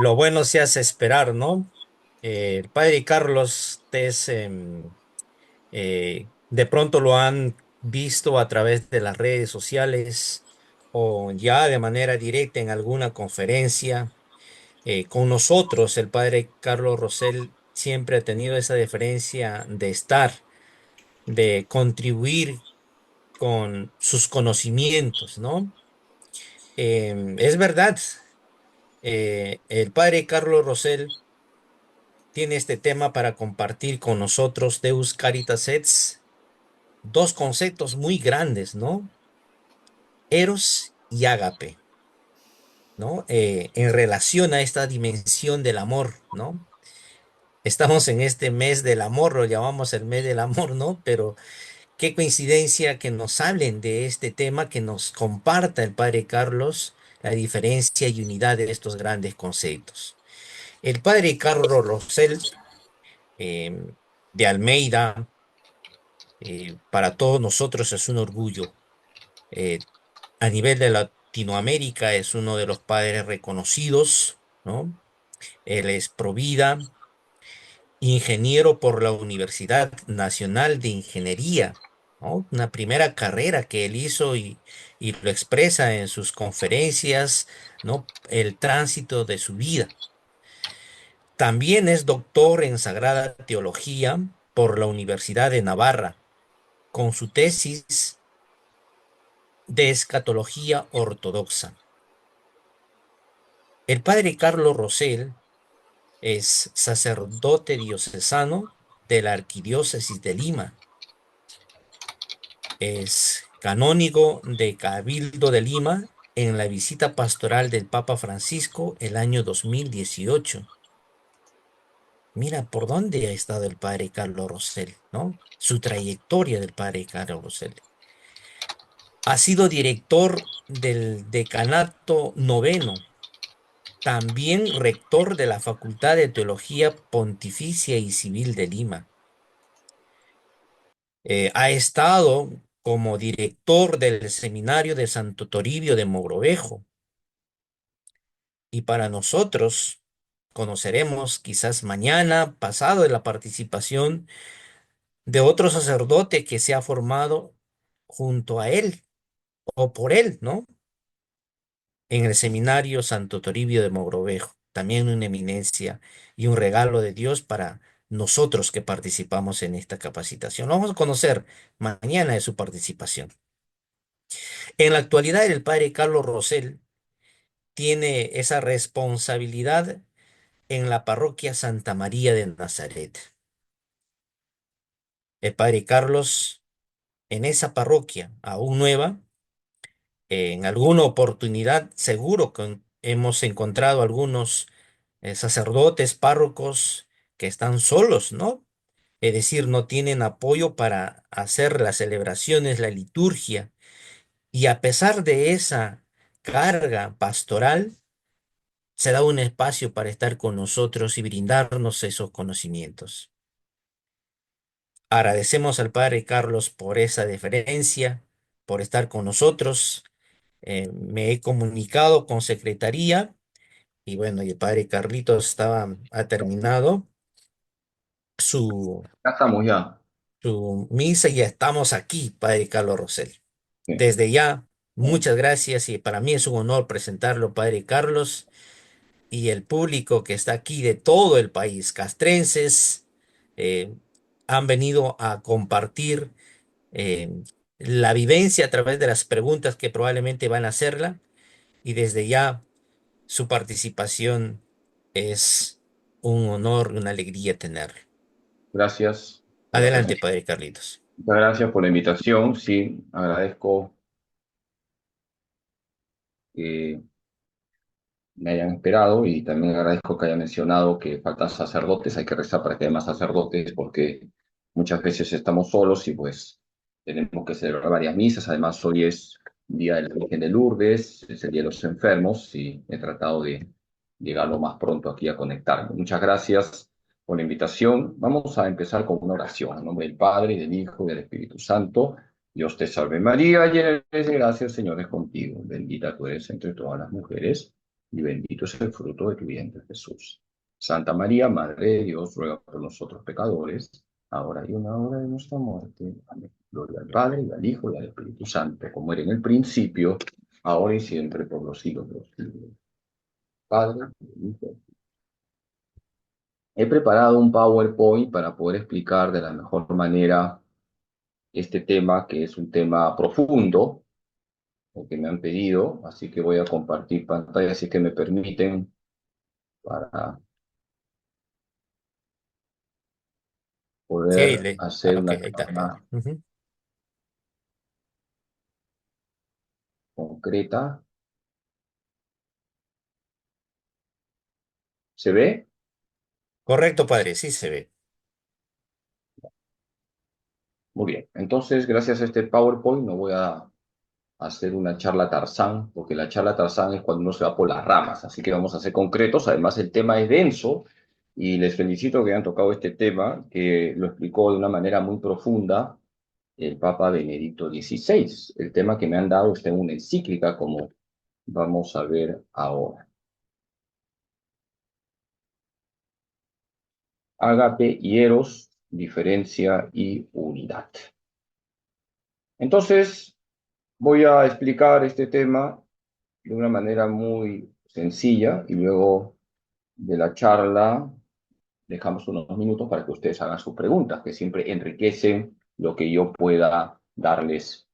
Lo bueno se hace esperar, ¿no? El padre Carlos de pronto lo han visto a través de las redes sociales o ya de manera directa en alguna conferencia. Con nosotros, el padre Carlos Rosell siempre ha tenido esa deferencia de estar, de contribuir con sus conocimientos, ¿no? Es verdad, el padre Carlos Rosell tiene este tema para compartir con nosotros, Deus Caritas Et, dos conceptos muy grandes, ¿no? Eros y ágape, ¿no? En relación a esta dimensión del amor, ¿no? Estamos en este mes del amor, lo llamamos el mes del amor, ¿no? Pero qué coincidencia que nos hablen de este tema, que nos comparta el Padre Carlos la diferencia y unidad de estos grandes conceptos. El Padre Carlos Rosell eh, de Almeida, para todos nosotros es un orgullo. Eh, a nivel de Latinoamérica es uno de los padres reconocidos, ¿no? Él es provida, ingeniero por la Universidad Nacional de Ingeniería, ¿no? Una primera carrera que él hizo y lo expresa en sus conferencias, ¿no? El tránsito de su vida. También es doctor en Sagrada Teología por la Universidad de Navarra, con su tesis de escatología ortodoxa. El padre Carlos Rosell es sacerdote diocesano de la Arquidiócesis de Lima. Es canónigo de Cabildo de Lima en la visita pastoral del Papa Francisco el año 2018. Mira por dónde ha estado el padre Carlos Rosell, ¿no? Su trayectoria del padre Carlos Rosell. Ha sido director del Decanato Noveno, también rector de la Facultad de Teología Pontificia y Civil de Lima. Ha estado como director del Seminario de Santo Toribio de Mogrovejo. Y para nosotros, conoceremos quizás mañana, pasado, de la participación de otro sacerdote que se ha formado junto a él o por él, ¿no? En el Seminario Santo Toribio de Mogrovejo. También una eminencia y un regalo de Dios para nosotros que participamos en esta capacitación. Lo vamos a conocer mañana de su participación. En la actualidad, el padre Carlos Rosell tiene esa responsabilidad en la parroquia Santa María de Nazaret. El padre Carlos, en esa parroquia aún nueva, en alguna oportunidad seguro que hemos encontrado algunos sacerdotes, párrocos que están solos, ¿no? Es decir, no tienen apoyo para hacer las celebraciones, la liturgia. Y a pesar de esa carga pastoral, se da un espacio para estar con nosotros y brindarnos esos conocimientos. Agradecemos al Padre Carlos por esa deferencia, por estar con nosotros. Me he comunicado con Secretaría y bueno, y el Padre Carlitos ha terminado su, Ya estamos ya. su misa y ya estamos aquí, Padre Carlos Rosell. Sí. Desde ya, muchas gracias y para mí es un honor presentarlo, Padre Carlos, y el público que está aquí de todo el país, castrenses, eh, han venido a compartir eh, la vivencia a través de las preguntas que probablemente van a hacerla y desde ya su participación es un honor, una alegría tenerlo. Gracias por la Adelante, presencia. Padre Carlitos. Muchas gracias por la invitación. Sí, agradezco que me hayan esperado y también agradezco que hayan mencionado que faltan sacerdotes. Hay que rezar para que haya más sacerdotes porque muchas veces estamos solos y pues tenemos que celebrar varias misas. Además, hoy es Día de la Virgen de Lourdes, es el Día de los Enfermos y he tratado de llegar lo más pronto aquí a conectarme. Muchas gracias por la invitación. Vamos a empezar con una oración. En nombre del Padre, y del Hijo, y del Espíritu Santo. Dios te salve María, llena eres de gracia, el Señor es contigo. Bendita tú eres entre todas las mujeres y bendito es el fruto de tu vientre, Jesús. Santa María, Madre de Dios, ruega por nosotros pecadores, ahora y en la hora de nuestra muerte. Amén. Gloria al Padre, y al Hijo, y al Espíritu Santo, como era en el principio, ahora y siempre, por los siglos de los siglos. Padre, Hijo. He preparado un PowerPoint para poder explicar de la mejor manera este tema, que es un tema profundo, o que me han pedido, así que voy a compartir pantalla, así que me permiten para Sí, poder hacer ok, una ahí está, padre. charla Ujú. concreta. ¿Se ve? Correcto, padre, sí se ve. Muy bien. Entonces, gracias a este PowerPoint, no voy a hacer una charla Tarzán, porque la charla Tarzán es cuando uno se va por las ramas, así que vamos a ser concretos. Además, el tema es denso y les felicito que hayan tocado este tema, que lo explicó de una manera muy profunda el Papa Benedicto XVI. El tema que me han dado está en una encíclica, como vamos a ver ahora. Ágape y Eros, diferencia y unidad. Entonces, voy a explicar este tema de una manera muy sencilla y luego de la charla dejamos unos minutos para que ustedes hagan sus preguntas, que siempre enriquecen lo que yo pueda darles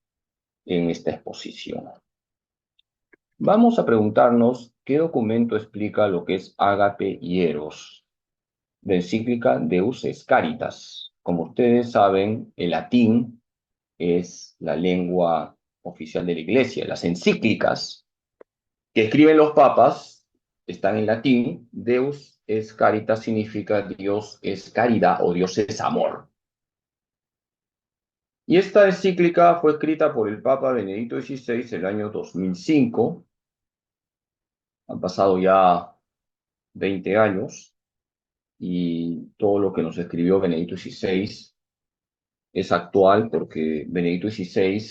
en esta exposición. Vamos a preguntarnos qué documento explica lo que es ágape y eros, de encíclica Deus es Caritas. Como ustedes saben, el latín es la lengua oficial de la Iglesia. Las encíclicas que escriben los papas están en latín. Deus es Caritas significa Dios es caridad o Dios es amor. Y esta encíclica fue escrita por el Papa Benedicto XVI el año 2005. Han pasado ya 20 años y todo lo que nos escribió Benedicto XVI es actual porque Benedicto XVI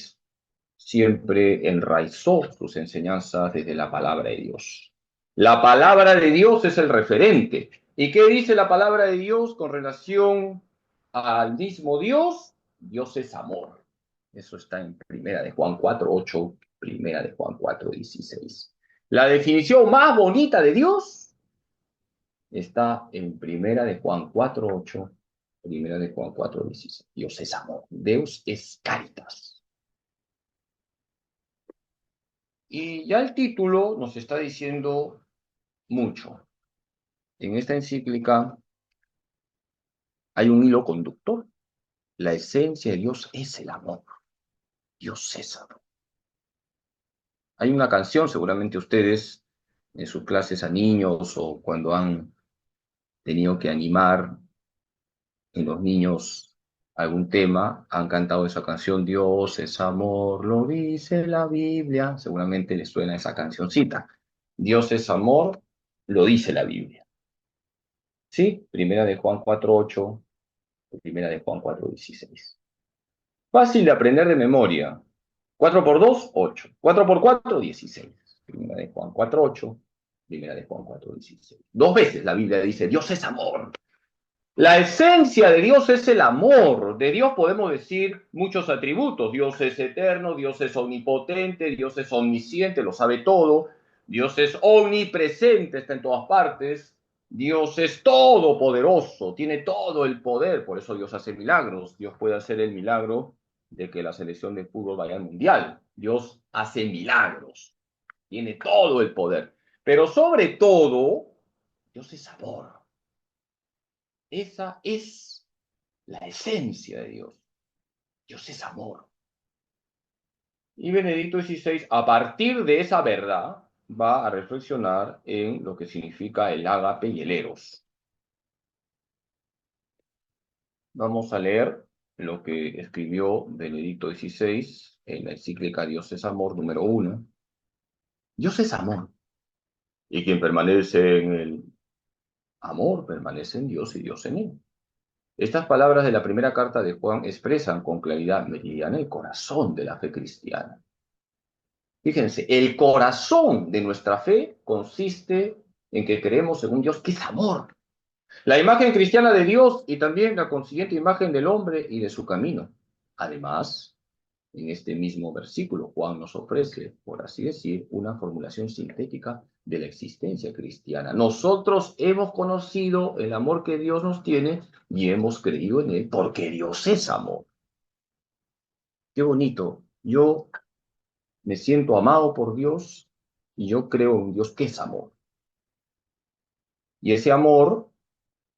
siempre enraizó sus enseñanzas desde la palabra de Dios. La palabra de Dios es el referente. ¿Y qué dice la palabra de Dios con relación al mismo Dios? Dios es amor. Eso está en Primera de Juan 4:8, Primera de Juan 4:16. La definición más bonita de Dios está en Primera de Juan 4:8, Primera de Juan 4:16. Dios es amor. Deus es caritas. Y ya el título nos está diciendo mucho. En esta encíclica hay un hilo conductor. La esencia de Dios es el amor. Dios es amor. Hay una canción, seguramente ustedes en sus clases a niños o cuando han tenido que animar en los niños algún tema, han cantado esa canción, Dios es amor, lo dice la Biblia. Seguramente les suena esa cancioncita. Dios es amor, lo dice la Biblia. ¿Sí? Primera de Juan 4:8, Primera de Juan 4:16. Fácil de aprender de memoria. 4 por 2, 8. 4 por 4, 16. Primera de Juan 4:8, Primera de Juan 4:16. Dos veces la Biblia dice, Dios es amor. La esencia de Dios es el amor. De Dios podemos decir muchos atributos. Dios es eterno, Dios es omnipotente, Dios es omnisciente, lo sabe todo. Dios es omnipresente, está en todas partes. Dios es todopoderoso, tiene todo el poder, por eso Dios hace milagros. Dios puede hacer el milagro de que la selección de fútbol vaya al mundial. Dios hace milagros, tiene todo el poder. Pero sobre todo, Dios es amor. Esa es la esencia de Dios. Dios es amor. Y Benedicto XVI, a partir de esa verdad, va a reflexionar en lo que significa el ágape y el eros. Vamos a leer lo que escribió Benedicto XVI en la encíclica Dios es amor número 1. Dios es amor. Y quien permanece en el amor, permanece en Dios y Dios en él. Estas palabras de la primera carta de Juan expresan con claridad meridiana el corazón de la fe cristiana. Fíjense, el corazón de nuestra fe consiste en que creemos en un Dios que es amor. La imagen cristiana de Dios y también la consiguiente imagen del hombre y de su camino. Además, en este mismo versículo, Juan nos ofrece, por así decir, una formulación sintética de la existencia cristiana. Nosotros hemos conocido el amor que Dios nos tiene y hemos creído en él porque Dios es amor. Qué bonito. Yo me siento amado por Dios y yo creo en un Dios que es amor. Y ese amor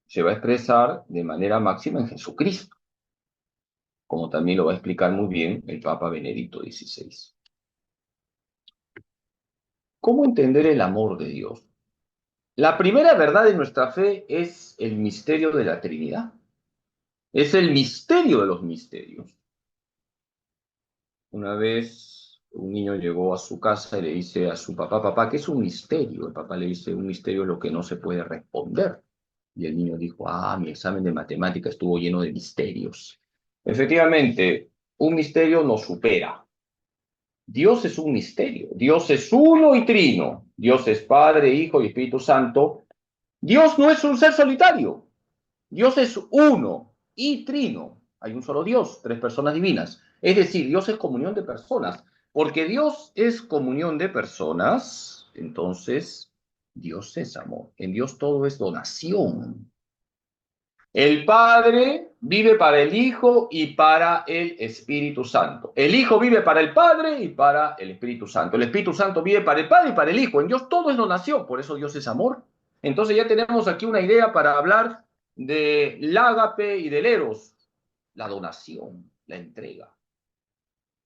se va a expresar de manera máxima en Jesucristo, como también lo va a explicar muy bien el Papa Benedicto XVI. ¿Cómo entender el amor de Dios? La primera verdad de nuestra fe es el misterio de la Trinidad. Es el misterio de los misterios. Una vez un niño llegó a su casa y le dice a su papá, papá, ¿qué es un misterio? El papá le dice, un misterio es lo que no se puede responder. Y el niño dijo, mi examen de matemática estuvo lleno de misterios. Efectivamente, un misterio nos supera. Dios es un misterio. Dios es uno y trino. Dios es Padre, Hijo y Espíritu Santo. Dios no es un ser solitario. Dios es uno y trino. Hay un solo Dios, tres personas divinas. Es decir, Dios es comunión de personas. Porque Dios es comunión de personas, entonces Dios es amor. En Dios todo es donación. El Padre vive para el Hijo y para el Espíritu Santo. El Hijo vive para el Padre y para el Espíritu Santo. El Espíritu Santo vive para el Padre y para el Hijo. En Dios todo es donación, por eso Dios es amor. Entonces ya tenemos aquí una idea para hablar del ágape y del eros, la donación, la entrega.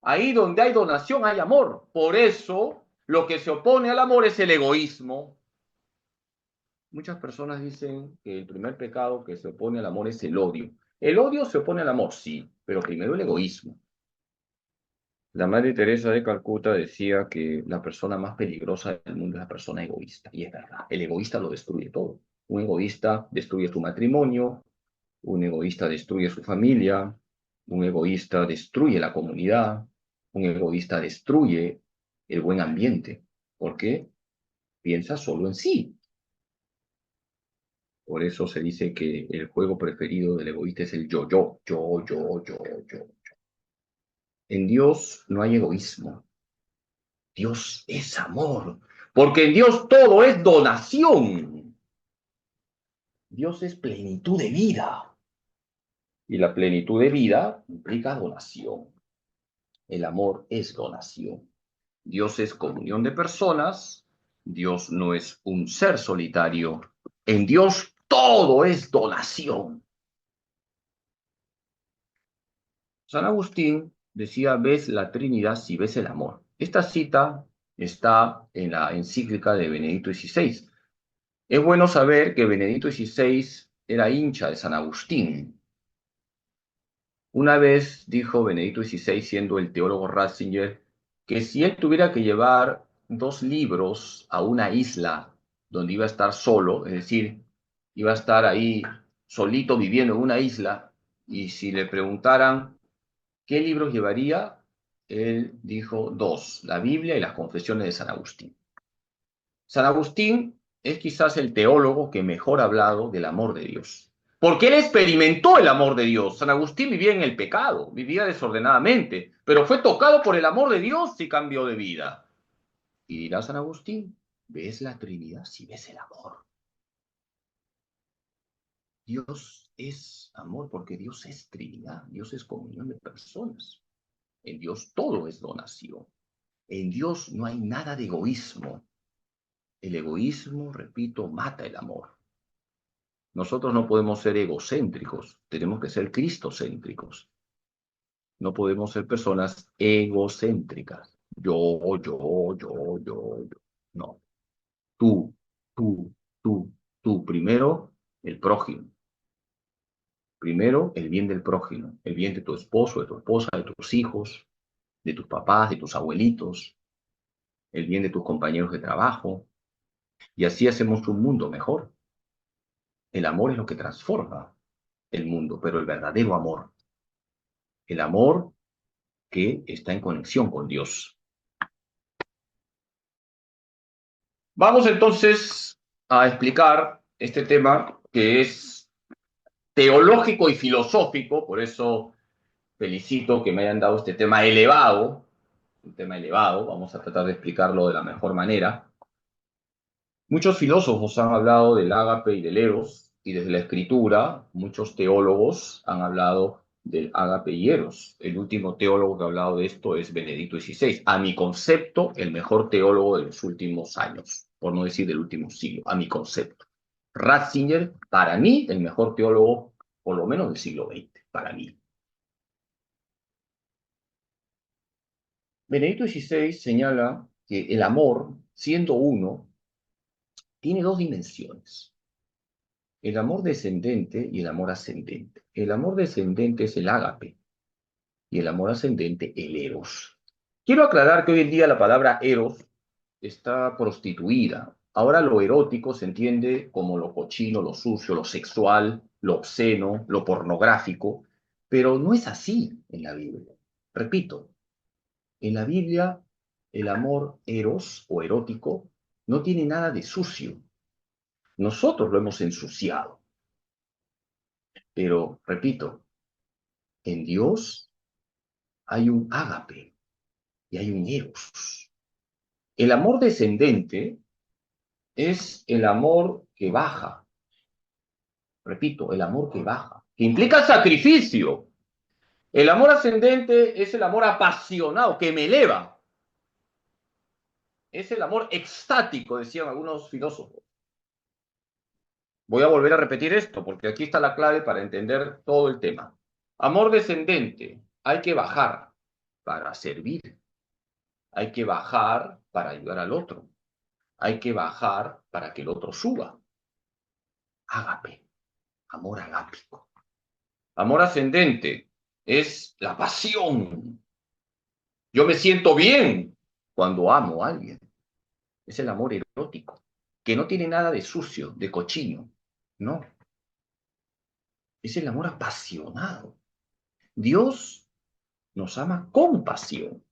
Ahí donde hay donación hay amor. Por eso lo que se opone al amor es el egoísmo. Muchas personas dicen que el primer pecado que se opone al amor es el odio. El odio se opone al amor, sí, pero primero el egoísmo. La Madre Teresa de Calcuta decía que la persona más peligrosa del mundo es la persona egoísta, y es verdad, el egoísta lo destruye todo. Un egoísta destruye su matrimonio, un egoísta destruye su familia, un egoísta destruye la comunidad, un egoísta destruye el buen ambiente, porque piensa solo en sí. Por eso se dice que el juego preferido del egoísta es el yo. En Dios no hay egoísmo. Dios es amor. Porque en Dios todo es donación. Dios es plenitud de vida. Y la plenitud de vida implica donación. El amor es donación. Dios es comunión de personas. Dios no es un ser solitario. En Dios todo es donación. San Agustín decía, ves la Trinidad si ves el amor. Esta cita está en la encíclica de Benedicto XVI. Es bueno saber que Benedicto XVI era hincha de San Agustín. Una vez dijo Benedicto XVI, siendo el teólogo Ratzinger, que si él tuviera que llevar dos libros a una isla donde iba a estar solo, es decir, iba a estar ahí solito viviendo en una isla, y si le preguntaran ¿qué libros llevaría? Él dijo dos, la Biblia y las Confesiones de San Agustín. San Agustín es quizás el teólogo que mejor ha hablado del amor de Dios, porque él experimentó el amor de Dios. San Agustín vivía en el pecado, vivía desordenadamente, pero fue tocado por el amor de Dios y cambió de vida. Y dirá San Agustín, ves la Trinidad si ves el amor. Dios es amor porque Dios es Trinidad, Dios es comunión de personas. En Dios todo es donación. En Dios no hay nada de egoísmo. El egoísmo, repito, mata el amor. Nosotros no podemos ser egocéntricos, tenemos que ser cristocéntricos. No podemos ser personas egocéntricas. Yo. No. Tú, tú, tú. Primero, el prójimo. Primero, el bien del prójimo. El bien de tu esposo, de tu esposa, de tus hijos, de tus papás, de tus abuelitos. El bien de tus compañeros de trabajo. Y así hacemos un mundo mejor. El amor es lo que transforma el mundo, pero el verdadero amor, el amor que está en conexión con Dios. Vamos entonces a explicar este tema que es teológico y filosófico, por eso felicito que me hayan dado este tema elevado, un tema elevado, vamos a tratar de explicarlo de la mejor manera. Muchos filósofos han hablado del ágape y del eros, y desde la escritura, muchos teólogos han hablado del ágape y eros. El último teólogo que ha hablado de esto es Benedicto XVI. A mi concepto, el mejor teólogo de los últimos años, por no decir del último siglo, a mi concepto. Ratzinger, para mí, el mejor teólogo, por lo menos del siglo XX, para mí. Benedicto XVI señala que el amor, siendo uno, tiene dos dimensiones: el amor descendente y el amor ascendente. El amor descendente es el ágape y el amor ascendente el eros. Quiero aclarar que hoy en día la palabra eros está prostituida. Ahora lo erótico se entiende como lo cochino, lo sucio, lo sexual, lo obsceno, lo pornográfico, pero no es así en la Biblia. Repito, en la Biblia el amor eros o erótico no tiene nada de sucio. Nosotros lo hemos ensuciado. Pero, repito, en Dios hay un ágape y hay un eros. El amor descendente es el amor que baja. Repito, el amor que baja, que implica sacrificio. El amor ascendente es el amor apasionado, que me eleva. Es el amor extático, decían algunos filósofos. Voy a volver a repetir esto, porque aquí está la clave para entender todo el tema. Amor descendente, hay que bajar para servir. Hay que bajar para ayudar al otro. Hay que bajar para que el otro suba. Ágape, amor agápico. Amor ascendente es la pasión. Yo me siento bien cuando amo a alguien. Es el amor erótico, que no tiene nada de sucio, de cochino. No, es el amor apasionado. Dios nos ama con pasión.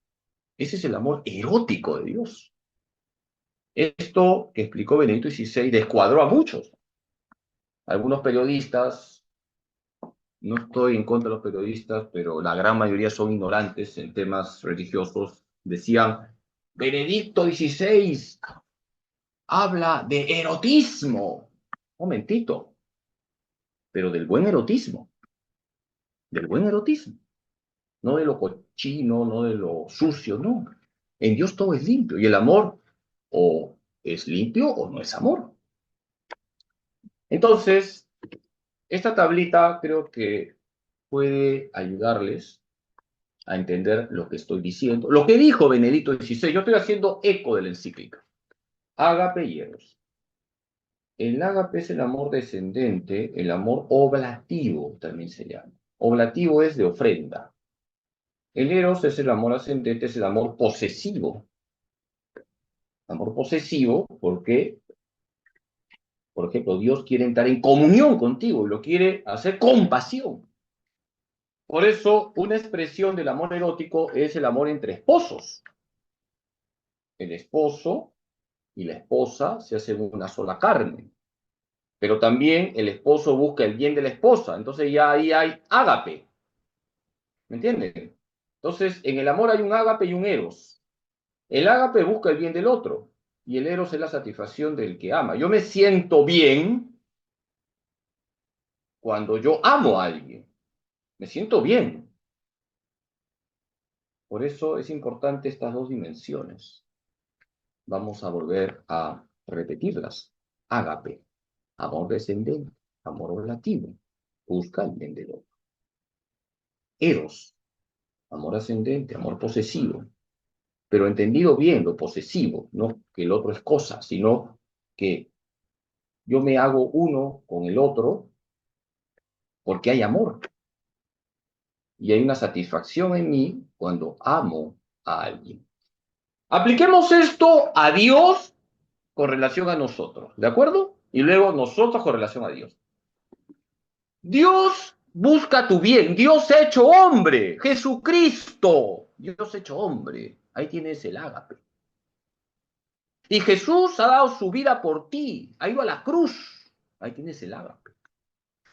Ese es el amor erótico de Dios. Esto que explicó Benedicto XVI descuadró a muchos. Algunos periodistas, no estoy en contra de los periodistas, pero la gran mayoría son ignorantes en temas religiosos, decían: Benedicto XVI habla de erotismo. Momentito, pero del buen erotismo, no de lo cochino, no de lo sucio, no. En Dios todo es limpio y el amor o es limpio o no es amor. Entonces, esta tablita creo que puede ayudarles a entender lo que estoy diciendo. Lo que dijo Benedicto XVI, yo estoy haciendo eco de la encíclica. Ágape y eros. El ágape es el amor descendente, el amor oblativo también se llama. Oblativo es de ofrenda. El eros es el amor ascendente, es el amor posesivo. Amor posesivo porque, por ejemplo, Dios quiere entrar en comunión contigo y lo quiere hacer con pasión. Por eso, una expresión del amor erótico es el amor entre esposos. El esposo y la esposa se hacen una sola carne. Pero también el esposo busca el bien de la esposa. Entonces ya ahí hay ágape. ¿Me entienden? Entonces, en el amor hay un ágape y un eros. El ágape busca el bien del otro y el eros es la satisfacción del que ama. Yo me siento bien cuando yo amo a alguien. Me siento bien. Por eso es importante estas dos dimensiones. Vamos a volver a repetirlas. Ágape, amor descendente, amor relativo, busca el bien del otro. Eros, amor ascendente, amor posesivo, pero entendido bien lo posesivo, no que el otro es cosa, sino que yo me hago uno con el otro porque hay amor. Y hay una satisfacción en mí cuando amo a alguien. Apliquemos esto a Dios con relación a nosotros, ¿de acuerdo? Y luego nosotros con relación a Dios. Dios busca tu bien, Dios hecho hombre, Jesucristo, Dios hecho hombre. Ahí tienes el ágape. Y Jesús ha dado su vida por ti, ha ido a la cruz. Ahí tienes el ágape.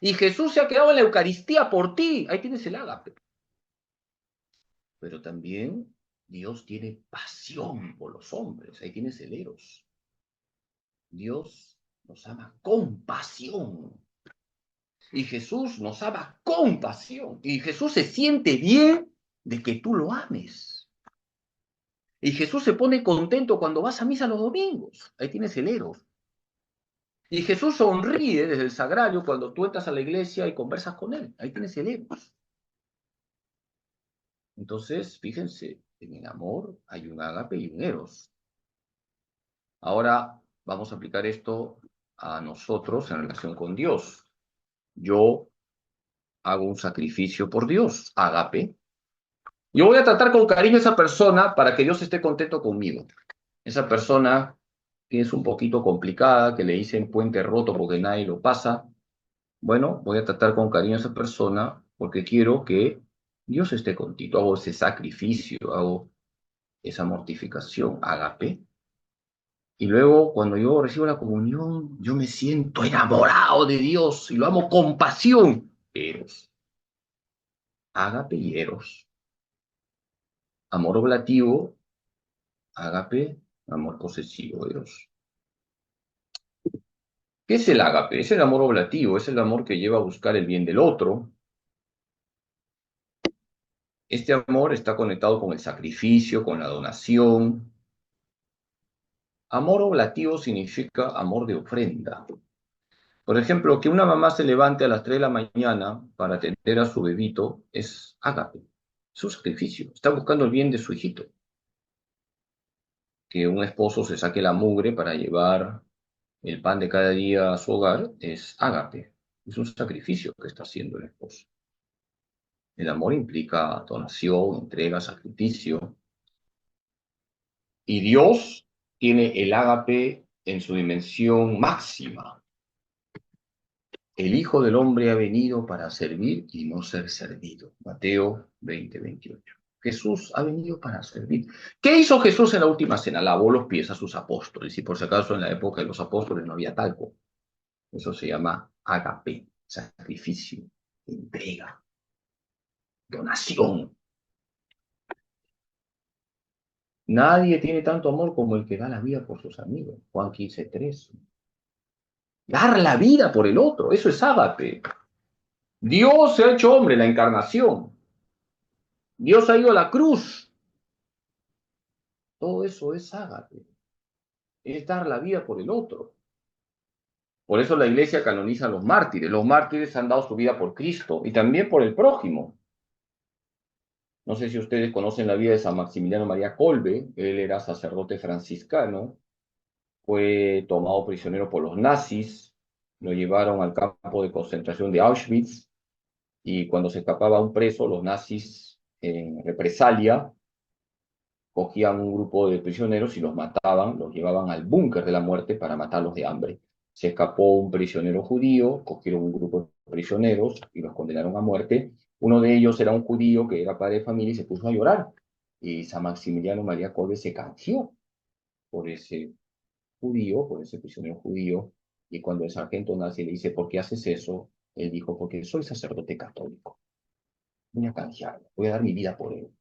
Y Jesús se ha quedado en la Eucaristía por ti, ahí tienes el ágape. Pero también Dios tiene pasión por los hombres, ahí tienes el eros. Dios nos ama con pasión. Y Jesús nos ama con pasión. Y Jesús se siente bien de que tú lo ames. Y Jesús se pone contento cuando vas a misa los domingos. Ahí tienes el eros. Y Jesús sonríe desde el sagrario cuando tú entras a la iglesia y conversas con él. Ahí tienes el eros. Entonces, fíjense, en el amor hay un ágape y un eros. Ahora vamos a aplicar esto a nosotros en relación con Dios. Yo hago un sacrificio por Dios, ágape. Yo voy a tratar con cariño a esa persona para que Dios esté contento conmigo. Esa persona que es un poquito complicada, que le dicen puente roto porque nadie lo pasa. Bueno, voy a tratar con cariño a esa persona porque quiero que Dios esté contento. Hago ese sacrificio, hago esa mortificación, ágape. Y luego, cuando yo recibo la comunión, yo me siento enamorado de Dios y lo amo con pasión. Eros, ágape y eros. Amor oblativo, ágape, amor posesivo, eros. ¿Qué es el ágape? Es el amor oblativo, es el amor que lleva a buscar el bien del otro. Este amor está conectado con el sacrificio, con la donación. Amor oblativo significa amor de ofrenda. Por ejemplo, que una mamá se levante a las 3 de la mañana para atender a su bebito es ágape, es un sacrificio, está buscando el bien de su hijito. Que un esposo se saque la mugre para llevar el pan de cada día a su hogar es ágape, es un sacrificio que está haciendo el esposo. El amor implica donación, entrega, sacrificio. Y Dios tiene el ágape en su dimensión máxima. El Hijo del Hombre ha venido para servir y no ser servido. Mateo 20:28. Jesús ha venido para servir. ¿Qué hizo Jesús en la última cena? Lavó los pies a sus apóstoles. Y por si acaso en la época de los apóstoles no había talco. Eso se llama ágape, sacrificio, entrega, donación. Nadie tiene tanto amor como el que da la vida por sus amigos. Juan 15:3. Dar la vida por el otro, eso es ágape. Dios se ha hecho hombre, la encarnación. Dios ha ido a la cruz. Todo eso es ágape. Es dar la vida por el otro. Por eso la iglesia canoniza a los mártires. Los mártires han dado su vida por Cristo y también por el prójimo. No sé si ustedes conocen la vida de San Maximiliano María Kolbe. Él era sacerdote franciscano. Fue tomado prisionero por los nazis. Lo llevaron al campo de concentración de Auschwitz. Y cuando se escapaba un preso, los nazis, en represalia, cogían un grupo de prisioneros y los mataban, los llevaban al búnker de la muerte para matarlos de hambre. Se escapó un prisionero judío, cogieron un grupo de prisioneros y los condenaron a muerte. Uno de ellos era un judío que era padre de familia y se puso a llorar. Y San Maximiliano María Kolbe se cansió por ese judío, por ese prisionero judío. Y cuando el sargento nazi le dice, ¿por qué haces eso? Él dijo, porque soy sacerdote católico. Voy a canjearlo, voy a dar mi vida por él.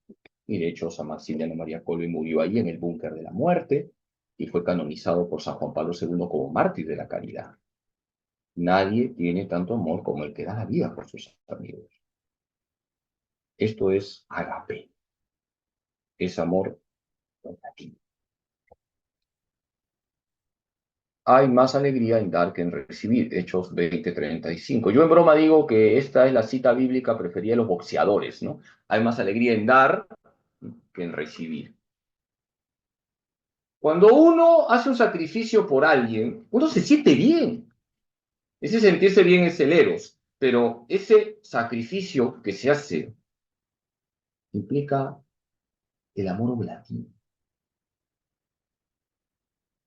Y de hecho, San Maximiliano María Kolbe murió ahí en el búnker de la muerte y fue canonizado por San Juan Pablo II como mártir de la caridad. Nadie tiene tanto amor como el que da la vida por sus amigos. Esto es agape, es amor donativo. Hay más alegría en dar que en recibir, Hechos 20:35. Yo en broma digo que esta es la cita bíblica preferida de los boxeadores, ¿no? Hay más alegría en dar que en recibir. Cuando uno hace un sacrificio por alguien, uno se siente bien. Ese sentirse bien es el eros, pero ese sacrificio que se hace implica el amor oblativo,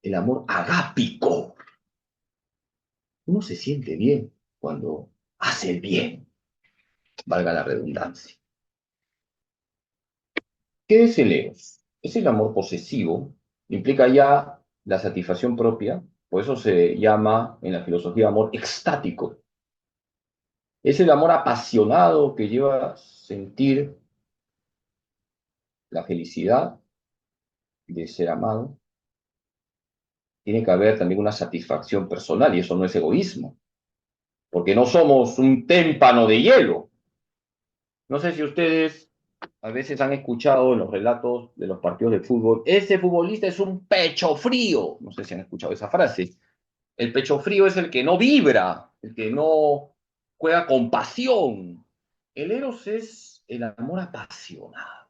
el amor agápico. Uno se siente bien cuando hace el bien, valga la redundancia. ¿Qué es el eros? Es el amor posesivo, implica ya la satisfacción propia, por eso se llama en la filosofía amor extático. Es el amor apasionado que lleva a sentir la felicidad de ser amado. Tiene que haber también una satisfacción personal y eso no es egoísmo, porque no somos un témpano de hielo. No sé si ustedes a veces han escuchado en los relatos de los partidos de fútbol, ese futbolista es un pecho frío. No sé si han escuchado esa frase. El pecho frío es el que no vibra, el que no juega con pasión. El eros es el amor apasionado.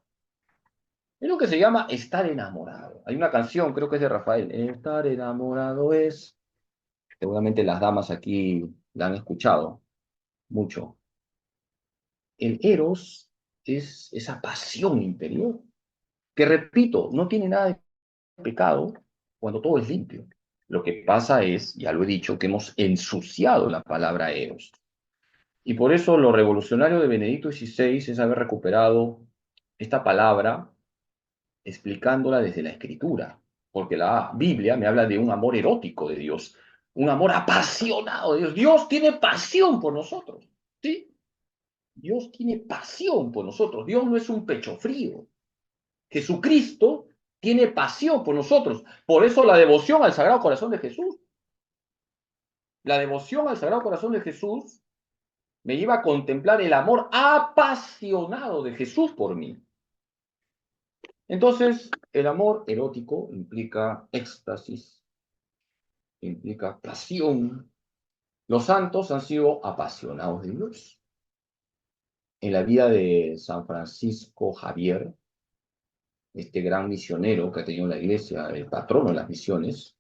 Es lo que se llama estar enamorado. Hay una canción, creo que es de Rafael. Estar enamorado es. Seguramente las damas aquí la han escuchado mucho. El eros es esa pasión interior, que repito, no tiene nada de pecado cuando todo es limpio. Lo que pasa es, ya lo he dicho, que hemos ensuciado la palabra eros. Y por eso lo revolucionario de Benedicto XVI es haber recuperado esta palabra explicándola desde la escritura, porque la Biblia me habla de un amor erótico de Dios, un amor apasionado de Dios. Dios tiene pasión por nosotros, ¿sí? Dios tiene pasión por nosotros. Dios no es un pecho frío. Jesucristo tiene pasión por nosotros. Por eso la devoción al Sagrado Corazón de Jesús. La devoción al Sagrado Corazón de Jesús me lleva a contemplar el amor apasionado de Jesús por mí. Entonces, el amor erótico implica éxtasis, implica pasión. Los santos han sido apasionados de Dios. En la vida de San Francisco Javier, este gran misionero que ha tenido la iglesia, el patrono de las misiones,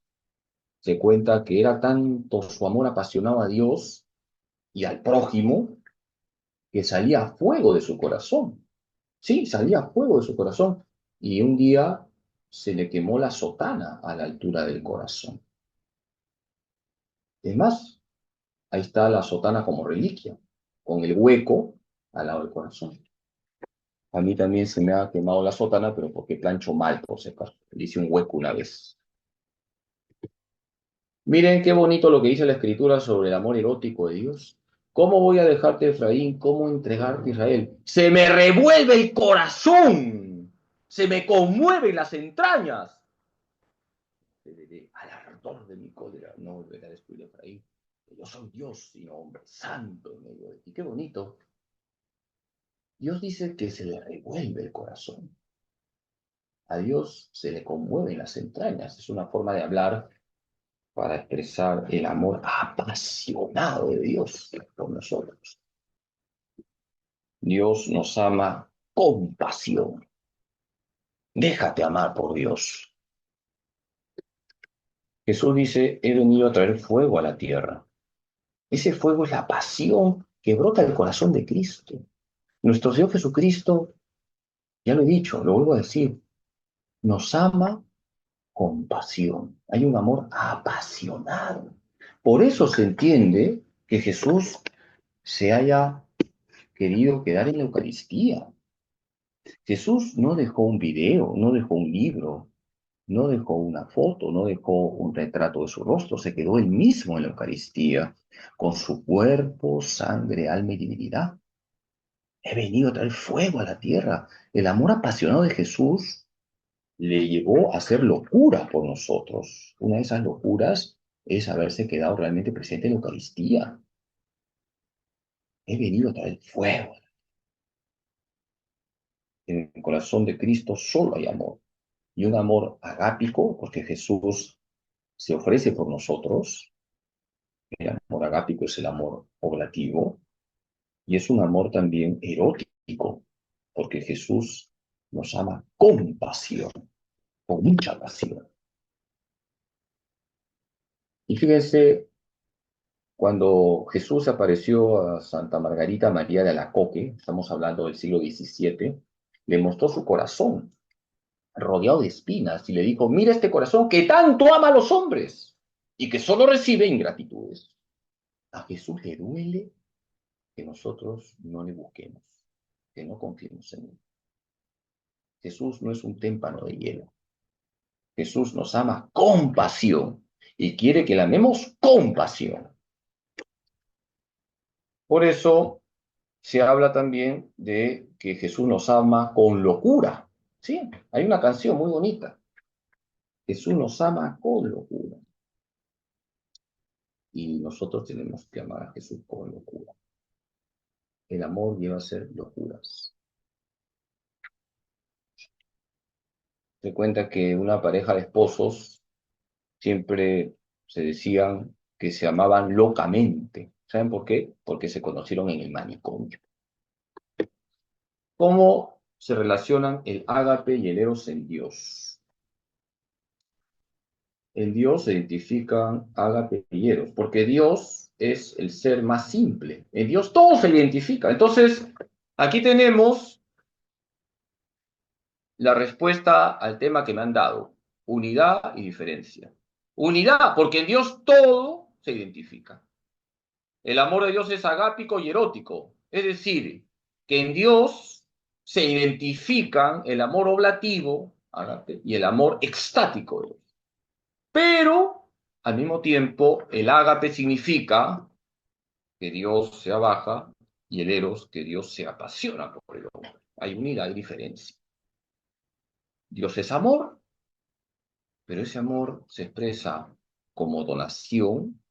se cuenta que era tanto su amor apasionado a Dios y al prójimo que salía fuego de su corazón. Sí, salía fuego de su corazón. Y un día se le quemó la sotana a la altura del corazón. Es más, ahí está la sotana como reliquia, con el hueco al lado del corazón. A mí también se me ha quemado la sotana, pero porque plancho mal, por si acaso. Le hice un hueco una vez. Miren qué bonito lo que dice la Escritura sobre el amor erótico de Dios. ¿Cómo voy a dejarte, Efraín? ¿Cómo entregarte, Israel? Se me revuelve el corazón, se me conmueven las entrañas. Al ardor de mi cólera no volverá a destruir a Efraín. Yo soy Dios, sino hombre santo en medio de ti. Qué bonito. Dios dice que se le revuelve el corazón. A Dios se le conmueven las entrañas. Es una forma de hablar para expresar el amor apasionado de Dios por nosotros. Dios nos ama con pasión. Déjate amar por Dios. Jesús dice, he venido a traer fuego a la tierra. Ese fuego es la pasión que brota del corazón de Cristo. Nuestro Señor Jesucristo, ya lo he dicho, lo vuelvo a decir, nos ama con pasión. Hay un amor apasionado. Por eso se entiende que Jesús se haya querido quedar en la Eucaristía. Jesús no dejó un video, no dejó un libro, no dejó una foto, no dejó un retrato de su rostro, se quedó él mismo en la Eucaristía, con su cuerpo, sangre, alma y divinidad. He venido a traer fuego a la tierra. El amor apasionado de Jesús le llevó a hacer locura por nosotros. Una de esas locuras es haberse quedado realmente presente en la Eucaristía. He venido a traer fuego. En el corazón de Cristo solo hay amor. Y un amor agápico, porque Jesús se ofrece por nosotros. El amor agápico es el amor oblativo. Y es un amor también erótico, porque Jesús nos ama con pasión, con mucha pasión. Y fíjense, cuando Jesús apareció a Santa Margarita María de Alacoque, estamos hablando del siglo XVII, le mostró su corazón rodeado de espinas y le dijo, mira este corazón que tanto ama a los hombres y que solo recibe ingratitudes. A Jesús le duele que nosotros no le busquemos, que no confiemos en él. Jesús no es un témpano de hielo. Jesús nos ama con pasión y quiere que le amemos con pasión. Por eso se habla también de que Jesús nos ama con locura. Sí, hay una canción muy bonita. Jesús nos ama con locura. Y nosotros tenemos que amar a Jesús con locura. El amor lleva a ser locuras. Se cuenta que una pareja de esposos siempre se decían que se amaban locamente. ¿Saben por qué? Porque se conocieron en el manicomio. ¿Cómo se relacionan el ágape y el eros en Dios? En Dios se identifican ágape y eros, porque Dios es el ser más simple. En Dios todo se identifica. Entonces, aquí tenemos la respuesta al tema que me han dado. Unidad y diferencia. Unidad, porque en Dios todo se identifica. El amor de Dios es agápico y erótico. Es decir, que en Dios se identifican el amor oblativo, ágape, y el amor extático. Pero, al mismo tiempo, el ágape significa que Dios se abaja y el eros que Dios se apasiona por el hombre. Hay unidad y diferencia. Dios es amor, pero ese amor se expresa como donación,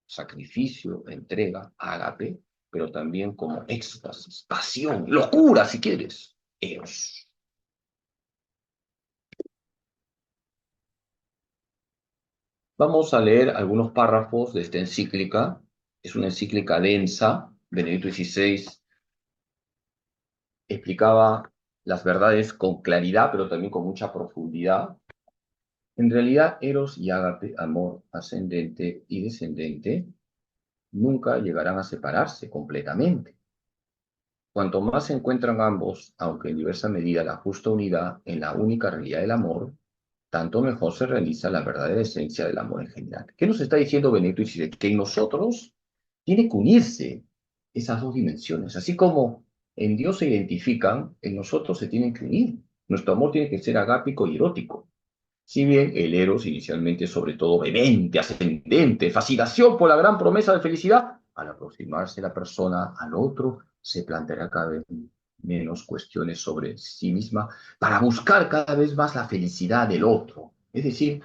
sacrificio, entrega, ágape, pero también como éxtasis, pasión, locura, si quieres, eros. Vamos a leer algunos párrafos de esta encíclica. Es una encíclica densa. Benedicto XVI explicaba las verdades con claridad, pero también con mucha profundidad. En realidad, eros y ágape, amor ascendente y descendente, nunca llegarán a separarse completamente. Cuanto más se encuentran ambos, aunque en diversa medida la justa unidad en la única realidad del amor, tanto mejor se realiza la verdadera esencia del amor en general. ¿Qué nos está diciendo Benedicto XVI? Que en nosotros tiene que unirse esas dos dimensiones. Así como en Dios se identifican, en nosotros se tienen que unir. Nuestro amor tiene que ser agápico y erótico. Si bien el eros inicialmente sobre todo vehemente, ascendente, fascinación por la gran promesa de felicidad, al aproximarse la persona al otro, se planteará cada vez menos cuestiones sobre sí misma para buscar cada vez más la felicidad del otro. Es decir,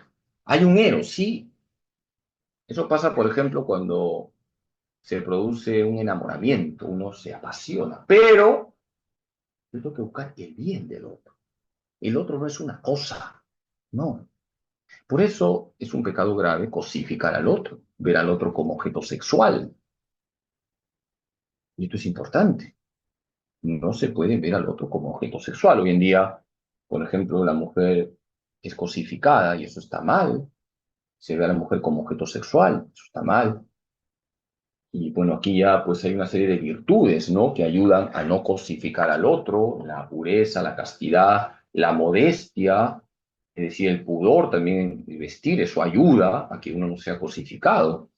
hay un eros, sí. Eso pasa, por ejemplo, cuando se produce un enamoramiento, uno se apasiona, pero yo tengo que buscar el bien del otro. El otro no es una cosa, no. Por eso es un pecado grave cosificar al otro, ver al otro como objeto sexual. Y esto es importante. No se puede ver al otro como objeto sexual. Hoy en día, por ejemplo, la mujer es cosificada y eso está mal. Se ve a la mujer como objeto sexual, eso está mal. Y bueno, aquí ya pues hay una serie de virtudes, ¿no? Que ayudan a no cosificar al otro, la pureza, la castidad, la modestia, es decir, el pudor también, el vestir, eso ayuda a que uno no sea cosificado.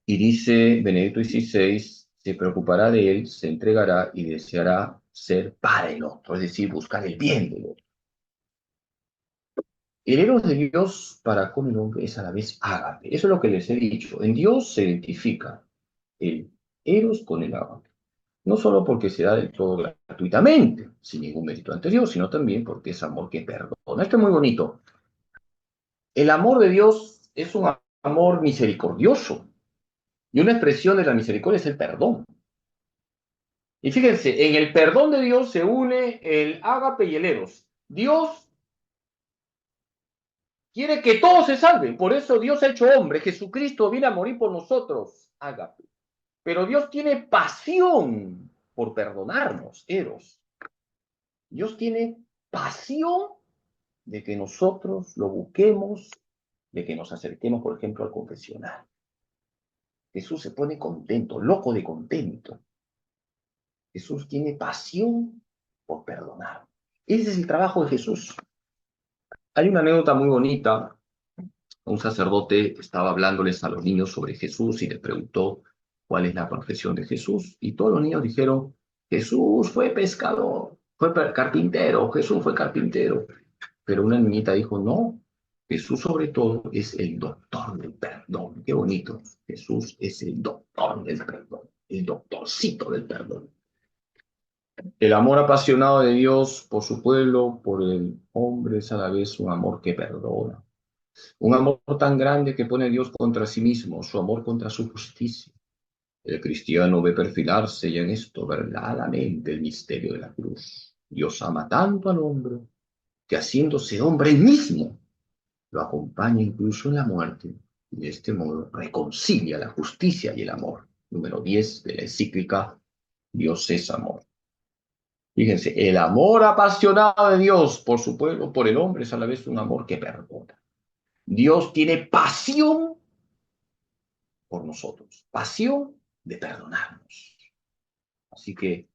Y dice Benedicto XVI, se preocupará de él, se entregará y deseará ser para el otro, es decir, buscar el bien del otro. El eros de Dios para con el hombre es a la vez ágape. Eso es lo que les he dicho. En Dios se identifica el eros con el ágape. No solo porque se da del todo gratuitamente, sin ningún mérito anterior, sino también porque es amor que perdona. Esto es muy bonito. El amor de Dios es un amor misericordioso. Y una expresión de la misericordia es el perdón. Y fíjense, en el perdón de Dios se une el ágape y el eros. Dios quiere que todos se salven, por eso Dios ha hecho hombre, Jesucristo viene a morir por nosotros, ágape. Pero Dios tiene pasión por perdonarnos, eros. Dios tiene pasión de que nosotros lo busquemos, de que nos acerquemos, por ejemplo, al confesionario. Jesús se pone contento, loco de contento. Jesús tiene pasión por perdonar. Ese es el trabajo de Jesús. Hay una anécdota muy bonita. Un sacerdote estaba hablándoles a los niños sobre Jesús y les preguntó cuál es la profesión de Jesús. Y todos los niños dijeron, Jesús fue pescador, fue carpintero, Jesús fue carpintero. Pero una niñita dijo, no, Jesús sobre todo es el doctor del perdón. Qué bonito. Jesús es el doctor del perdón, el doctorcito del perdón. El amor apasionado de Dios por su pueblo, por el hombre, es a la vez un amor que perdona. Un amor tan grande que pone a Dios contra sí mismo, su amor contra su justicia. El cristiano ve perfilarse ya en esto verdaderamente el misterio de la cruz. Dios ama tanto al hombre que haciéndose hombre él mismo, lo acompaña incluso en la muerte y de este modo reconcilia la justicia y el amor. Número 10 de la encíclica Dios es amor. Fíjense, el amor apasionado de Dios por su pueblo, por el hombre, es a la vez un amor que perdona. Dios tiene pasión por nosotros, pasión de perdonarnos. Así que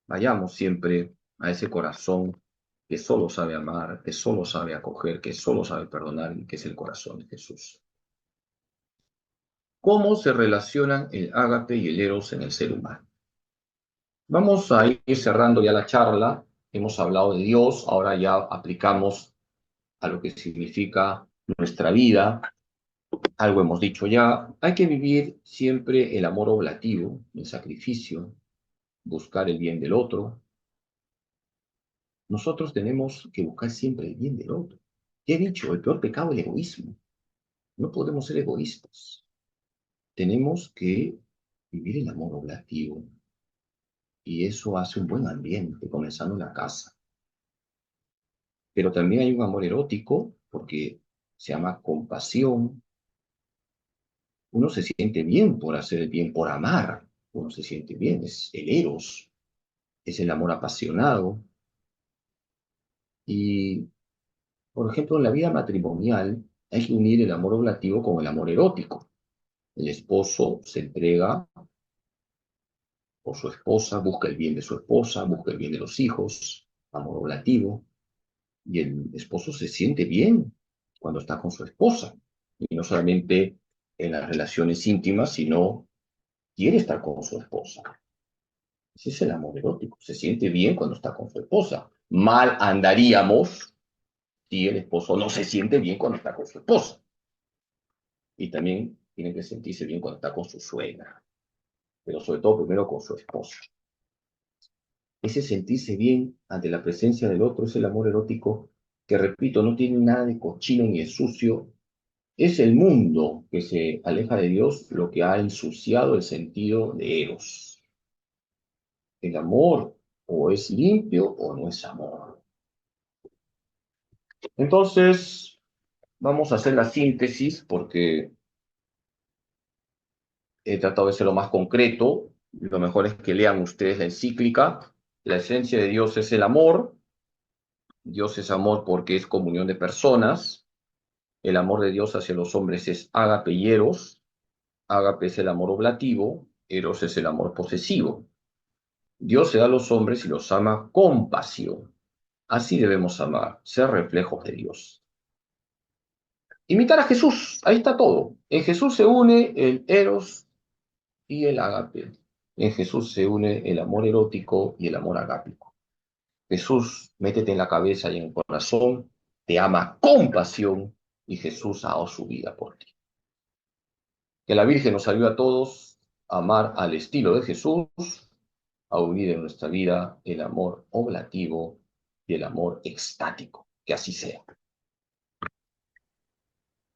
vayamos siempre a ese corazón que solo sabe amar, que solo sabe acoger, que solo sabe perdonar y que es el corazón de Jesús. ¿Cómo se relacionan el ágape y el eros en el ser humano? Vamos a ir cerrando ya la charla. Hemos hablado de Dios, ahora ya aplicamos a lo que significa nuestra vida. Algo hemos dicho ya. Hay que vivir siempre el amor oblativo, el sacrificio, buscar el bien del otro. Nosotros tenemos que buscar siempre el bien del otro. Ya he dicho, el peor pecado es el egoísmo. No podemos ser egoístas. Tenemos que vivir el amor oblativo. Y eso hace un buen ambiente, comenzando en la casa. Pero también hay un amor erótico, porque se llama compasión. Uno se siente bien por hacer el bien, por amar. Uno se siente bien, es el eros, es el amor apasionado. Y, por ejemplo, en la vida matrimonial hay que unir el amor oblativo con el amor erótico. El esposo se entrega por su esposa, busca el bien de su esposa, busca el bien de los hijos, amor oblativo. Y el esposo se siente bien cuando está con su esposa. Y no solamente en las relaciones íntimas, sino quiere estar con su esposa. Ese es el amor erótico. Se siente bien cuando está con su esposa. Mal andaríamos si el esposo no se siente bien cuando está con su esposa. Y también tiene que sentirse bien cuando está con su suegra. Pero sobre todo primero con su esposa. Ese sentirse bien ante la presencia del otro es el amor erótico que, repito, no tiene nada de cochino ni de sucio. Es el mundo que se aleja de Dios lo que ha ensuciado el sentido de Eros. El amor o es limpio o no es amor. Entonces, vamos a hacer la síntesis porque he tratado de ser lo más concreto. Lo mejor es que lean ustedes la encíclica. La esencia de Dios es el amor. Dios es amor porque es comunión de personas. El amor de Dios hacia los hombres es ágape y eros. Ágape es el amor oblativo. Eros es el amor posesivo. Dios se da a los hombres y los ama con pasión. Así debemos amar, ser reflejos de Dios. Imitar a Jesús, ahí está todo. En Jesús se une el eros y el ágape. En Jesús se une el amor erótico y el amor agápico. Jesús, métete en la cabeza y en el corazón, te ama con pasión y Jesús ha dado su vida por ti. Que la Virgen nos ayude a todos a amar al estilo de Jesús, a unir en nuestra vida el amor oblativo y el amor extático. Que así sea.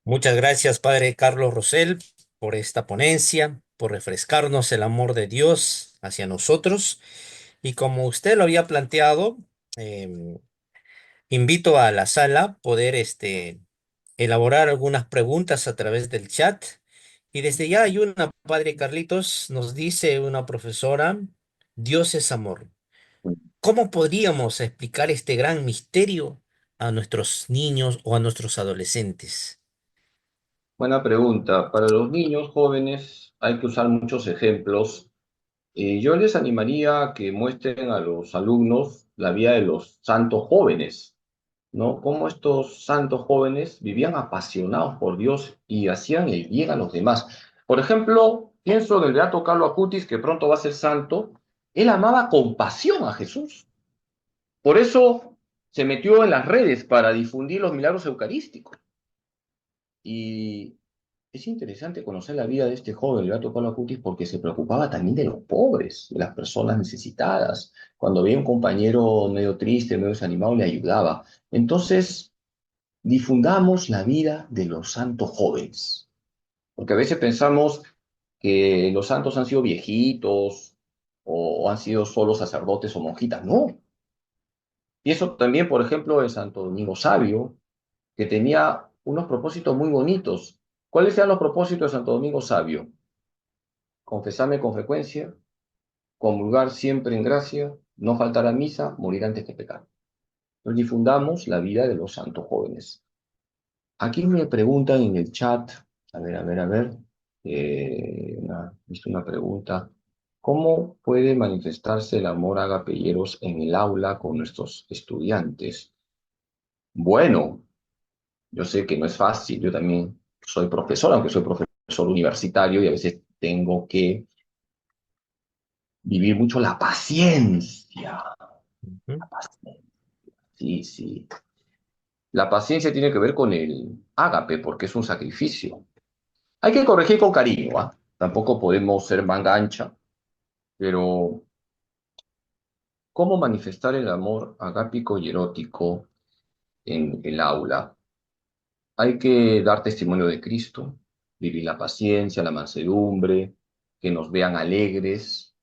Muchas gracias, Padre Carlos Rosell, por esta ponencia, por refrescarnos el amor de Dios hacia nosotros. Y como usted lo había planteado, em, invito a la sala poder elaborar algunas preguntas a través del chat. Y desde ya hay una, Padre Carlitos, nos dice una profesora, Dios es amor. ¿Cómo podríamos explicar este gran misterio a nuestros niños o a nuestros adolescentes? Buena pregunta. Para los niños jóvenes hay que usar muchos ejemplos. Yo les animaría a que muestren a los alumnos la vida de los santos jóvenes, ¿no? Cómo estos santos jóvenes vivían apasionados por Dios y hacían el bien a los demás. Por ejemplo, pienso en el beato Carlo Acutis, que pronto va a ser santo. Él amaba con pasión a Jesús. Por eso se metió en las redes para difundir los milagros eucarísticos. Y es interesante conocer la vida de este joven, el Beato Pablo Acutis, porque se preocupaba también de los pobres, de las personas necesitadas. Cuando veía un compañero medio triste, medio desanimado, le ayudaba. Entonces, difundamos la vida de los santos jóvenes. Porque a veces pensamos que los santos han sido viejitos o han sido solo sacerdotes o monjitas. No. Y eso también, por ejemplo, de Santo Domingo Sabio, que tenía unos propósitos muy bonitos. ¿Cuáles eran los propósitos de Santo Domingo Sabio? Confesarme con frecuencia, comulgar siempre en gracia, no faltar a misa, morir antes que pecar. Entonces difundamos la vida de los santos jóvenes. Aquí me preguntan en el chat, a ver, hice una pregunta. ¿Cómo puede manifestarse el amor agapelleros en el aula con nuestros estudiantes? Bueno, yo sé que no es fácil, yo también soy profesor, aunque soy profesor universitario y a veces tengo que vivir mucho la paciencia. Ujú. La paciencia, sí, sí. La paciencia tiene que ver con el ágape, porque es un sacrificio. Hay que corregir con cariño, ¿ah? Tampoco podemos ser manga ancha, pero ¿cómo manifestar el amor agápico y erótico en el aula? Hay que dar testimonio de Cristo, vivir la paciencia, la mansedumbre, que nos vean alegres,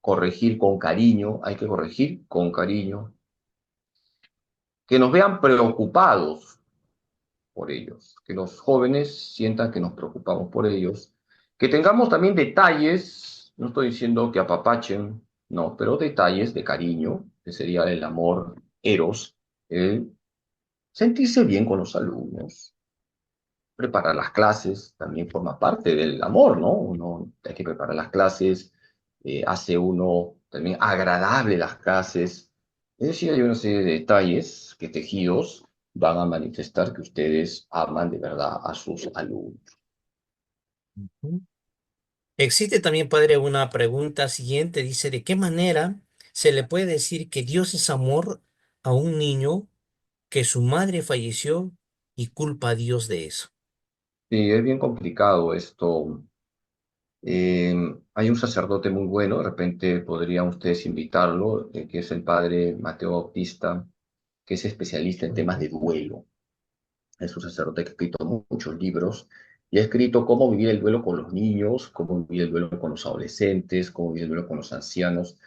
corregir con cariño, hay que corregir con cariño, que nos vean preocupados por ellos, que los jóvenes sientan que nos preocupamos por ellos, que tengamos también detalles, no estoy diciendo que apapachen, no, pero detalles de cariño, que sería el amor eros, el sentirse bien con los alumnos, preparar las clases, también forma parte del amor, ¿no? Uno hay que preparar las clases, hace uno también agradable las clases, es decir, hay una serie de detalles que tejidos van a manifestar que ustedes aman de verdad a sus alumnos. Ujú. Existe también, padre, una pregunta siguiente. Dice, ¿de qué manera se le puede decir que Dios es amor a un niño que su madre falleció y culpa a Dios de eso? Sí, es bien complicado esto. Hay un sacerdote muy bueno, de repente podrían ustedes invitarlo, que es el padre Mateo Bautista, que es especialista en temas de duelo. Es un sacerdote que ha escrito muchos libros y ha escrito cómo vivir el duelo con los niños, cómo vivir el duelo con los adolescentes, cómo vivir el duelo con los ancianos.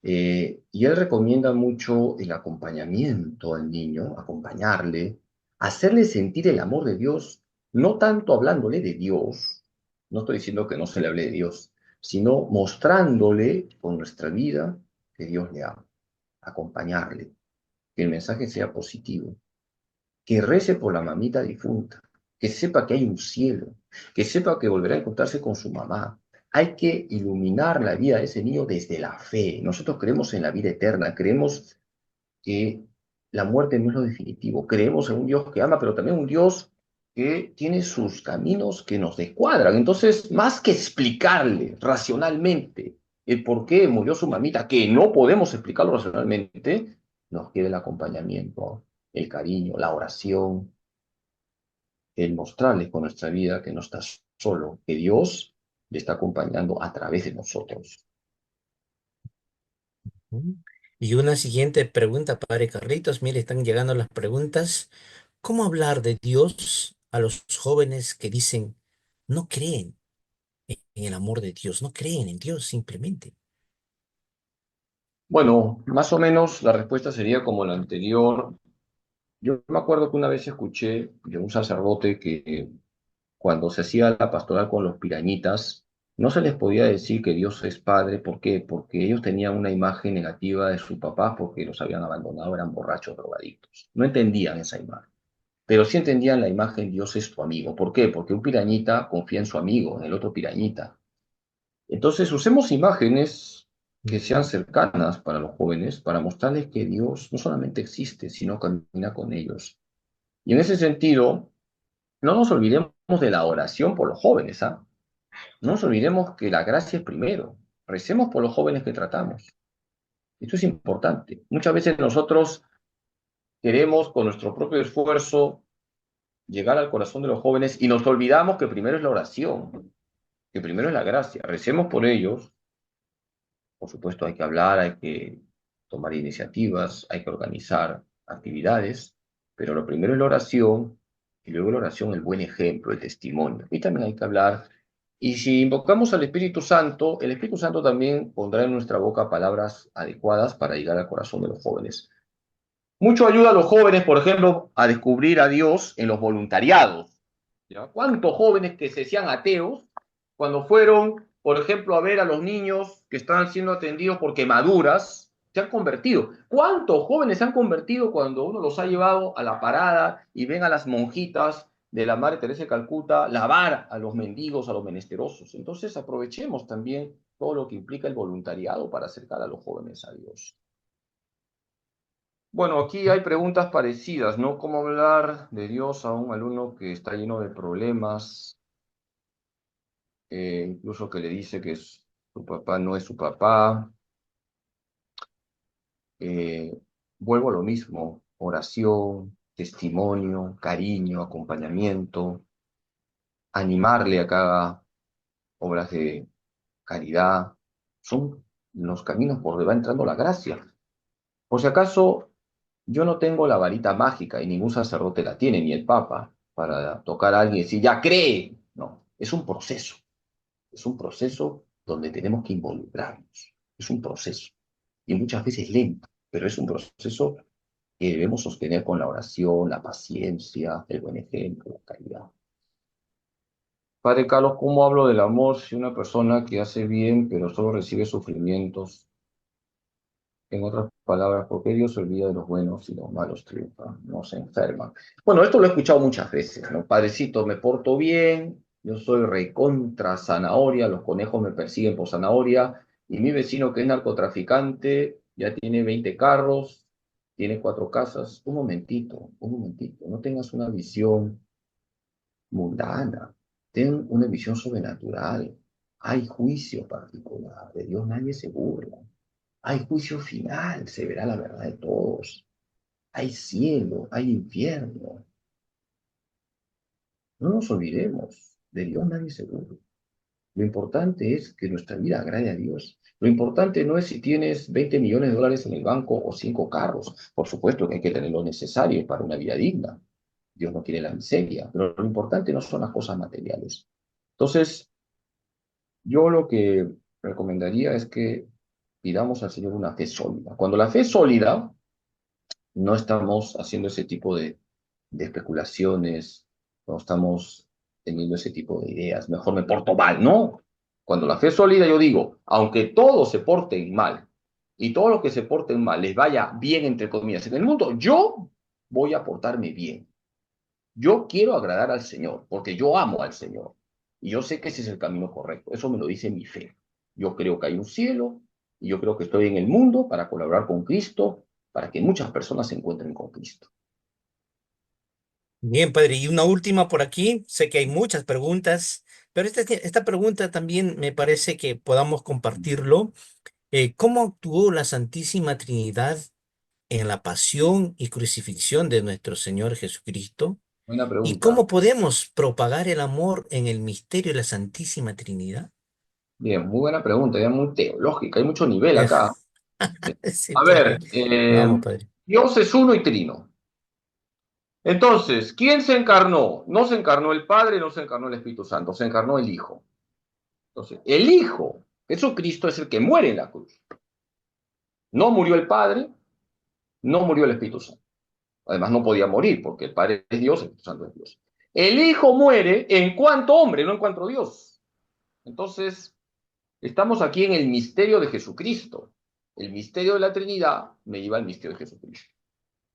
Y él recomienda mucho el acompañamiento al niño, acompañarle, hacerle sentir el amor de Dios, no tanto hablándole de Dios, no estoy diciendo que no se le hable de Dios, sino mostrándole con nuestra vida que Dios le ama, acompañarle, que el mensaje sea positivo, que rece por la mamita difunta, que sepa que hay un cielo, que sepa que volverá a encontrarse con su mamá. Hay que iluminar la vida de ese niño desde la fe. Nosotros creemos en la vida eterna, creemos que la muerte no es lo definitivo, creemos en un Dios que ama, pero también un Dios que tiene sus caminos que nos descuadran. Entonces, más que explicarle racionalmente el por qué murió su mamita, que no podemos explicarlo racionalmente, nos queda el acompañamiento, el cariño, la oración, el mostrarles con nuestra vida que no estás solo, que Dios le está acompañando a través de nosotros. Ujú. Y una siguiente pregunta, padre Carlitos. Mire, están llegando las preguntas. ¿Cómo hablar de Dios a los jóvenes que dicen no creen en el amor de Dios, no creen en Dios simplemente? Bueno, más o menos la respuesta sería como la anterior. Yo me acuerdo que una vez escuché de un sacerdote que cuando se hacía la pastoral con los pirañitas, no se les podía decir que Dios es padre. ¿Por qué? Porque ellos tenían una imagen negativa de sus papás porque los habían abandonado, eran borrachos, drogadictos. No entendían esa imagen. Pero sí entendían la imagen Dios es tu amigo. ¿Por qué? Porque un pirañita confía en su amigo, en el otro pirañita. Entonces usemos imágenes que sean Ujú. cercanas para los jóvenes para mostrarles que Dios no solamente existe, sino camina con ellos. Y en ese sentido, no nos olvidemos de la oración por los jóvenes, ¿ah? No nos olvidemos que la gracia es primero. Recemos por los jóvenes que tratamos. Esto es importante. Muchas veces nosotros queremos con nuestro propio esfuerzo llegar al corazón de los jóvenes y nos olvidamos que primero es la oración, que primero es la gracia. Recemos por ellos. Por supuesto, hay que hablar, hay que tomar iniciativas, hay que organizar actividades, pero lo primero es la oración y luego la oración el buen ejemplo, el testimonio. Y también hay que hablar. Y si invocamos al Espíritu Santo, el Espíritu Santo también pondrá en nuestra boca palabras adecuadas para llegar al corazón de los jóvenes. Mucho ayuda a los jóvenes, por ejemplo, a descubrir a Dios en los voluntariados. ¿Ya? ¿Cuántos jóvenes que se decían ateos cuando fueron, por ejemplo, a ver a los niños que estaban siendo atendidos por quemaduras, se han convertido? ¿Cuántos jóvenes se han convertido cuando uno los ha llevado a la parada y ven a las monjitas de la Madre Teresa de Calcuta lavar a los mendigos, a los menesterosos? Entonces aprovechemos también todo lo que implica el voluntariado para acercar a los jóvenes a Dios. Bueno, aquí hay preguntas parecidas, ¿no? ¿Cómo hablar de Dios a un alumno que está lleno de problemas? Incluso que le dice que su papá no es su papá. Eh, Vuelvo a lo mismo, oración, testimonio, cariño, acompañamiento, animarle a que haga obras de caridad. Son los caminos por donde va entrando la gracia. Por si acaso, yo no tengo la varita mágica y ningún sacerdote la tiene, ni el Papa, para tocar a alguien y decir, ya cree. No, es un proceso donde tenemos que involucrarnos, es un proceso, y muchas veces lento, pero es un proceso que debemos sostener con la oración, la paciencia, el buen ejemplo, la caridad. Padre Carlos, ¿cómo hablo del amor si una persona que hace bien pero solo recibe sufrimientos? En otras palabras, ¿por qué Dios se olvida de los buenos y los malos triunfan? No se enferman. Bueno, esto lo he escuchado muchas veces, ¿no? Padrecito, me porto bien, yo soy recontra zanahoria, los conejos me persiguen por zanahoria, y mi vecino que es narcotraficante ya tiene 20 carros, tiene 4 casas. Un momentito, no tengas una visión mundana, ten una visión sobrenatural. Hay juicio particular, de Dios nadie se burla. Hay juicio final, se verá la verdad de todos. Hay cielo, hay infierno. No nos olvidemos, de Dios nadie se burla. Lo importante es que nuestra vida agrade a Dios. Lo importante no es si tienes 20 millones de dólares en el banco o 5 carros. Por supuesto que hay que tener lo necesario para una vida digna. Dios no quiere la miseria, pero lo importante no son las cosas materiales. Entonces, yo lo que recomendaría es que pidamos al Señor una fe sólida. Cuando la fe es sólida, no estamos haciendo ese tipo de especulaciones, no estamos teniendo ese tipo de ideas, mejor me porto mal, ¿no? Cuando la fe es sólida, yo digo, aunque todos se porten mal y todos los que se porten mal les vaya bien, entre comillas, en el mundo, yo voy a portarme bien. Yo quiero agradar al Señor, porque yo amo al Señor. Y yo sé que ese es el camino correcto. Eso me lo dice mi fe. Yo creo que hay un cielo y yo creo que estoy en el mundo para colaborar con Cristo, para que muchas personas se encuentren con Cristo. Bien, padre, y una última por aquí. Sé que hay muchas preguntas, pero esta pregunta también me parece que podamos compartirlo. ¿Cómo actuó la Santísima Trinidad en la pasión y crucifixión de nuestro Señor Jesucristo? Buena ¿Y pregunta. cómo podemos propagar el amor en el misterio de la Santísima Trinidad? Bien, muy buena pregunta, ya muy teológica, hay mucho nivel acá. Sí, A padre. ver, Vamos, padre. Dios es uno y trino. Entonces, ¿quién se encarnó? No se encarnó el Padre, no se encarnó el Espíritu Santo, se encarnó el Hijo. Entonces, el Hijo, Jesucristo, es el que muere en la cruz. No murió el Padre, no murió el Espíritu Santo. Además, no podía morir porque el Padre es Dios, el Espíritu Santo es Dios. El Hijo muere en cuanto hombre, no en cuanto Dios. Entonces, estamos aquí en el misterio de Jesucristo. El misterio de la Trinidad me lleva al misterio de Jesucristo.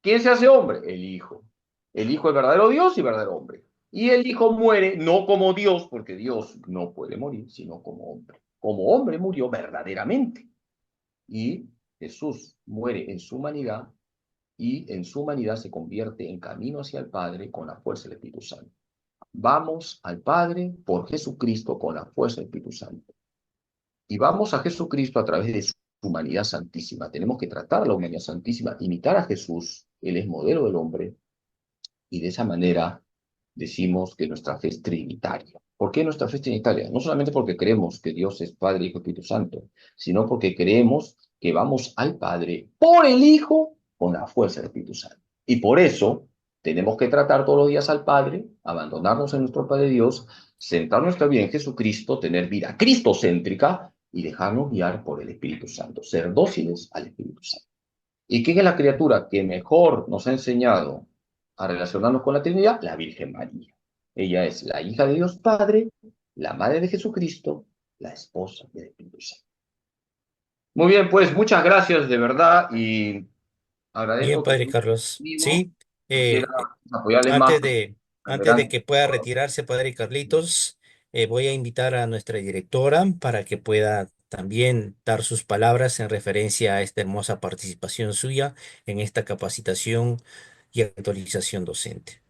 ¿Quién se hace hombre? El Hijo. El Hijo es verdadero Dios y verdadero hombre. Y el Hijo muere no como Dios, porque Dios no puede morir, sino como hombre. Como hombre murió verdaderamente. Y Jesús muere en su humanidad y en su humanidad se convierte en camino hacia el Padre con la fuerza del Espíritu Santo. Vamos al Padre por Jesucristo con la fuerza del Espíritu Santo. Y vamos a Jesucristo a través de su humanidad santísima. Tenemos que tratar la humanidad santísima, imitar a Jesús Él es modelo del hombre y de esa manera decimos que nuestra fe es trinitaria. ¿Por qué nuestra fe es trinitaria? No solamente porque creemos que Dios es Padre, Hijo y Espíritu Santo, sino porque creemos que vamos al Padre por el Hijo con la fuerza del Espíritu Santo. Y por eso tenemos que tratar todos los días al Padre, abandonarnos en nuestro Padre Dios, centrar nuestra vida en Jesucristo, tener vida cristocéntrica y dejarnos guiar por el Espíritu Santo, ser dóciles al Espíritu Santo. ¿Y quién es la criatura que mejor nos ha enseñado a relacionarnos con la Trinidad? La Virgen María. Ella es la hija de Dios Padre, la madre de Jesucristo, la esposa del Espíritu Santo. Muy bien, pues muchas gracias de verdad y Bien, agradezco que Padre estén Carlos. conmigo. Sí, Quisiera eh, apoyarles más antes de, en antes de verano. que pueda retirarse, Padre Carlitos, voy a invitar a nuestra directora para que pueda también dar sus palabras en referencia a esta hermosa participación suya en esta capacitación y actualización docente.